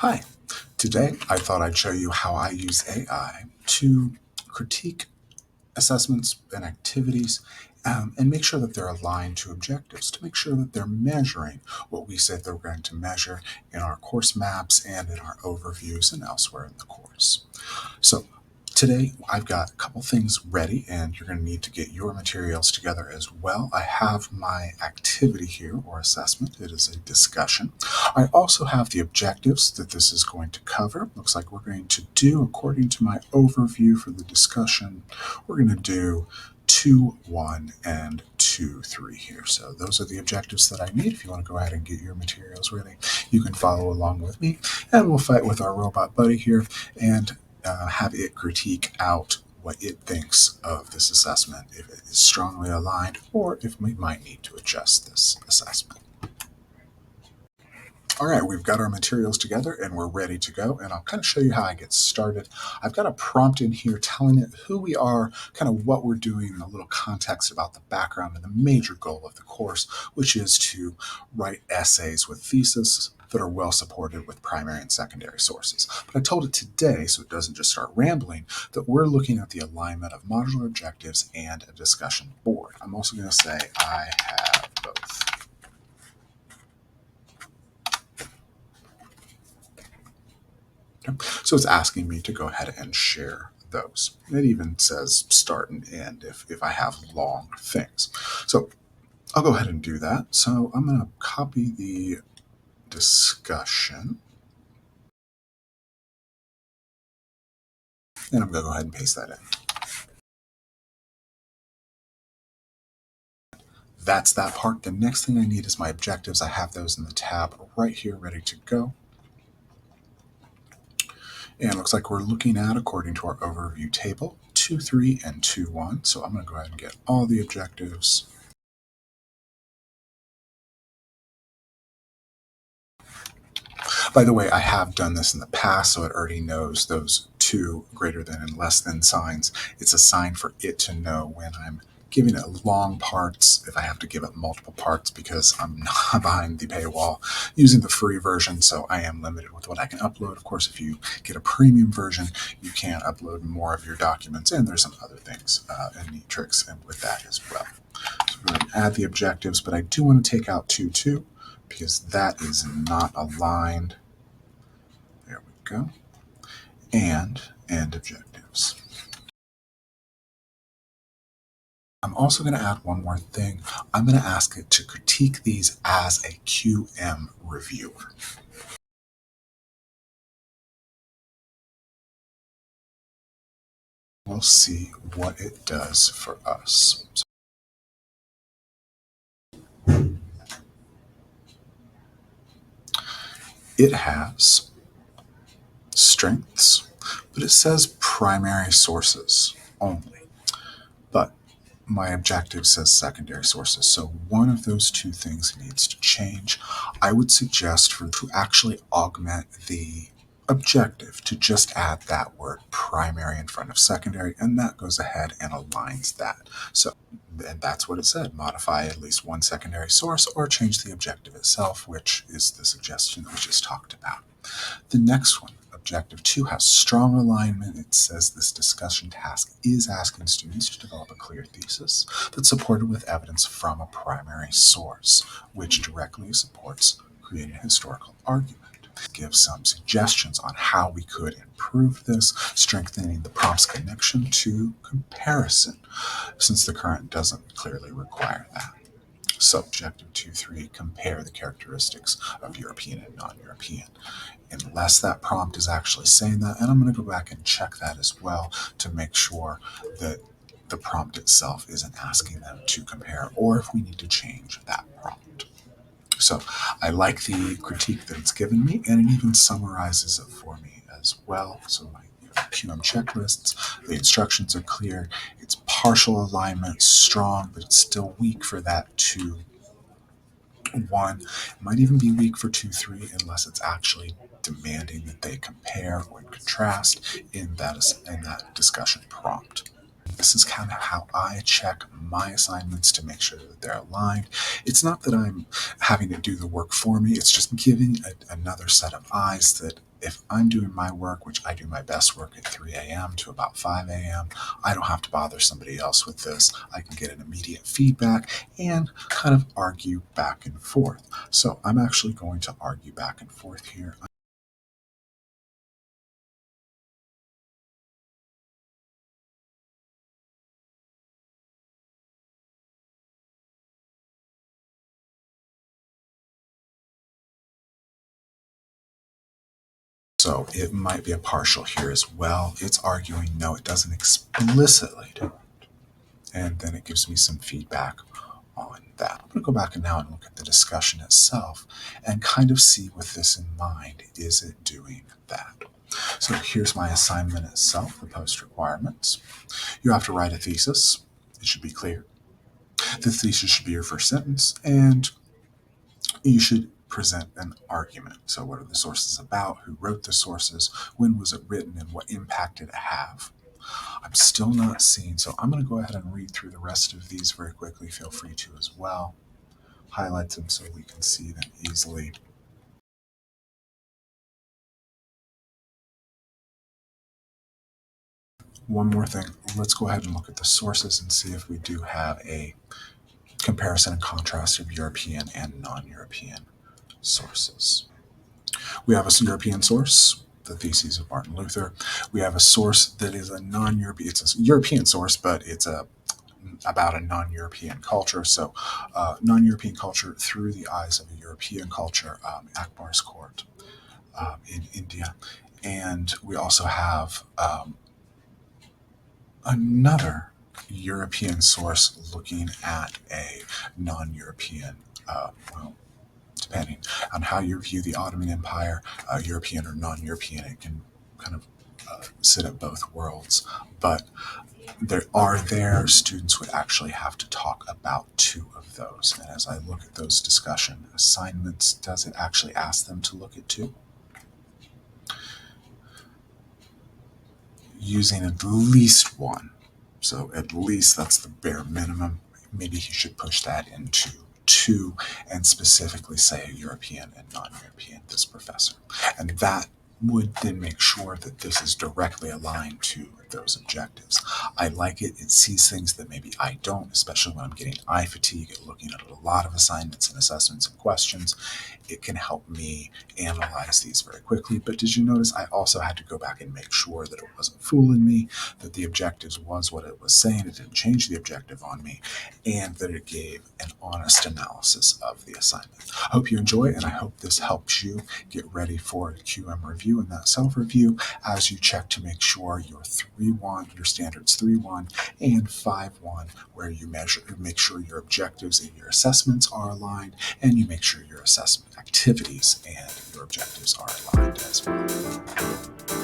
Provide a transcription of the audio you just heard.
Hi, today I thought I'd show you how I use AI to critique assessments and activities and make sure that they're aligned to objectives, to make sure that they're measuring what we said they're going to measure in our course maps and in our overviews and elsewhere in the course. So today I've got a couple things ready, and you're going to need to get your materials together as well. I have my activity here, or assessment. It is a discussion. I also have the objectives that this is going to cover. Looks like we're going to do, according to my overview for the discussion, we're going to do 2.1 and 2.3 here. So those are the objectives that I need. If you want to go ahead and get your materials ready, you can follow along with me, and we'll fight with our robot buddy here and have it critique out what it thinks of this assessment, if it is strongly aligned, or if we might need to adjust this assessment. All right, we've got our materials together and we're ready to go. And I'll kind of show you how I get started. I've got a prompt in here telling it who we are, kind of what we're doing, and a little context about the background and the major goal of the course, which is to write essays with thesis that are well supported with primary and secondary sources. But I told it today, so it doesn't just start rambling, that we're looking at the alignment of modular objectives and a discussion board. I'm also going to say I have both. So it's asking me to go ahead and share those. It even says start and end if I have long things. So I'll go ahead and do that. So I'm going to copy the discussion, and I'm going to go ahead and paste that in. That's that part. The next thing I need is my objectives. I have those in the tab right here ready to go. And it looks like we're looking at, according to our overview table, 2.3 and 2.1. So I'm going to go ahead and get all the objectives. By the way, I have done this in the past, so it already knows those two greater than and less than signs. It's a sign for it to know when I'm giving it long parts, if I have to give it multiple parts, because I'm not behind the paywall using the free version, so I am limited with what I can upload. Of course, if you get a premium version, you can upload more of your documents, and there's some other things and neat tricks with that as well. So we're going to add the objectives, but I do want to take out 2.2 because that is not aligned. There we go. And objectives. I'm also going to add one more thing. I'm going to ask it to critique these as a QM reviewer. We'll see what it does for us. It has strengths, but it says primary sources only. But my objective says secondary sources. So one of those two things needs to change. I would suggest to actually augment the objective to just add that word primary in front of secondary, and that goes ahead and aligns that. So, and that's what it said, modify at least one secondary source or change the objective itself, which is the suggestion that we just talked about. The next one, Objective 2, has strong alignment. It says this discussion task is asking students to develop a clear thesis that's supported with evidence from a primary source, which directly supports creating a historical argument. Give some suggestions on how we could improve this, strengthening the prompt's connection to comparison, since the current doesn't clearly require that. So, Objective 2.3, compare the characteristics of European and non-European. Unless that prompt is actually saying that, and I'm going to go back and check that as well to make sure that the prompt itself isn't asking them to compare, or if we need to change that prompt. So I like the critique that it's given me, and it even summarizes it for me as well. So my QM checklists, the instructions are clear. It's partial alignment, strong, but it's still weak for that 2.1. It might even be weak for 2.3 unless it's actually demanding that they compare or contrast in that discussion prompt. This is kind of how I check my assignments to make sure that they're aligned. It's not that I'm having to do the work for me, it's just giving another set of eyes that if I'm doing my work, which I do my best work at 3 a.m. to about 5 a.m., I don't have to bother somebody else with this. I can get an immediate feedback and kind of argue back and forth. So I'm actually going to argue back and forth here. So it might be a partial here as well. It's arguing no, it doesn't explicitly do it. And then it gives me some feedback on that. I'm going to go back and now and look at the discussion itself and kind of see with this in mind, is it doing that? So here's my assignment itself, the post requirements. You have to write a thesis. It should be clear. The thesis should be your first sentence, and you should present an argument. So what are the sources about? Who wrote the sources? When was it written? And what impact did it have? I'm still not seeing, so I'm going to go ahead and read through the rest of these very quickly. Feel free to as well. Highlight them so we can see them easily. One more thing, let's go ahead and look at the sources and see if we do have a comparison and contrast of European and non-European sources. We have a European source, the Theses of Martin Luther. We have a source that is a non-European, it's a European source, but it's about a non-European culture. So non-European culture through the eyes of a European culture, Akbar's court in India. And we also have another European source looking at a non-European, well, depending on how you view the Ottoman Empire, European or non-European, it can kind of sit at both worlds. But students would actually have to talk about two of those. And as I look at those discussion assignments, does it actually ask them to look at two? Using at least one. So at least that's the bare minimum. Maybe he should push that into two and specifically say European and non-European, this professor. And that would then make sure that this is directly aligned to those objectives. I like it. It sees things that maybe I don't, especially when I'm getting eye fatigue at looking at a lot of assignments and assessments and questions. It can help me analyze these very quickly. But did you notice I also had to go back and make sure that it wasn't fooling me, that the objectives was what it was saying, it didn't change the objective on me, and that it gave an honest analysis of the assignment. I hope you enjoy, and I hope this helps you get ready for a QM review and that self-review as you check to make sure your 3-1, your standards 3-1 and 5-1, where you make sure your objectives and your assessments are aligned, and you make sure your assessment activities and your objectives are aligned as well.